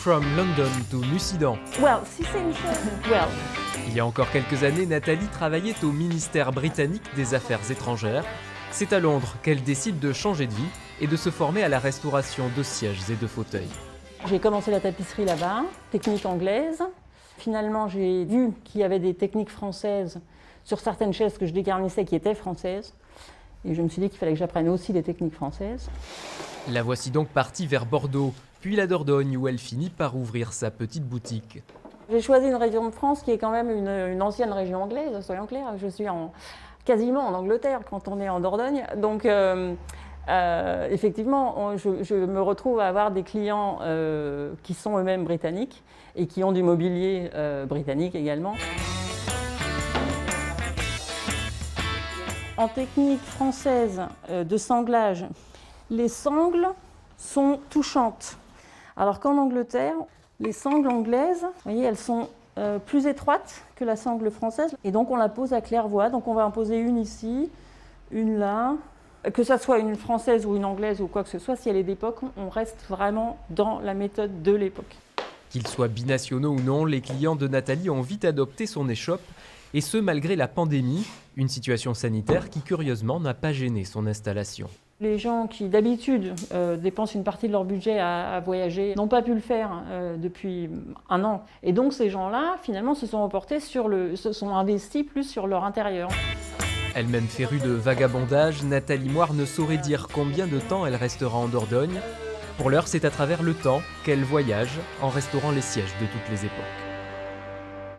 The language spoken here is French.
From London to Nucidan. Well, si c'est une chose, well. Il y a encore quelques années, Nathalie travaillait au ministère britannique des Affaires étrangères. C'est à Londres qu'elle décide de changer de vie et de se former à la restauration de sièges et de fauteuils. J'ai commencé la tapisserie là-bas, technique anglaise. Finalement, j'ai vu qu'il y avait des techniques françaises sur certaines chaises que je dégarnissais qui étaient françaises. Et je me suis dit qu'il fallait que j'apprenne aussi des techniques françaises. La voici donc partie vers Bordeaux, puis la Dordogne où elle finit par ouvrir sa petite boutique. J'ai choisi une région de France qui est quand même une ancienne région anglaise, soyons clairs. Je suis quasiment en Angleterre quand on est en Dordogne. Donc effectivement, je me retrouve à avoir des clients qui sont eux-mêmes britanniques et qui ont du mobilier britannique également. En technique française de sanglage, les sangles sont touchantes. Alors qu'en Angleterre, les sangles anglaises, vous voyez, elles sont plus étroites que la sangle française. Et donc on la pose à claire-voie. Donc on va en poser une ici, une là. Que ça soit une française ou une anglaise ou quoi que ce soit, si elle est d'époque, on reste vraiment dans la méthode de l'époque. Qu'ils soient binationaux ou non, les clients de Nathalie ont vite adopté son échoppe. Et ce, malgré la pandémie, une situation sanitaire qui, curieusement, n'a pas gêné son installation. Les gens qui, d'habitude, dépensent une partie de leur budget à voyager, n'ont pas pu le faire depuis un an. Et donc, ces gens-là, finalement, se sont investis plus sur leur intérieur. Elle-même férue de vagabondage, Nathalie Moire ne saurait dire combien de temps elle restera en Dordogne. Pour l'heure, c'est à travers le temps qu'elle voyage en restaurant les sièges de toutes les époques.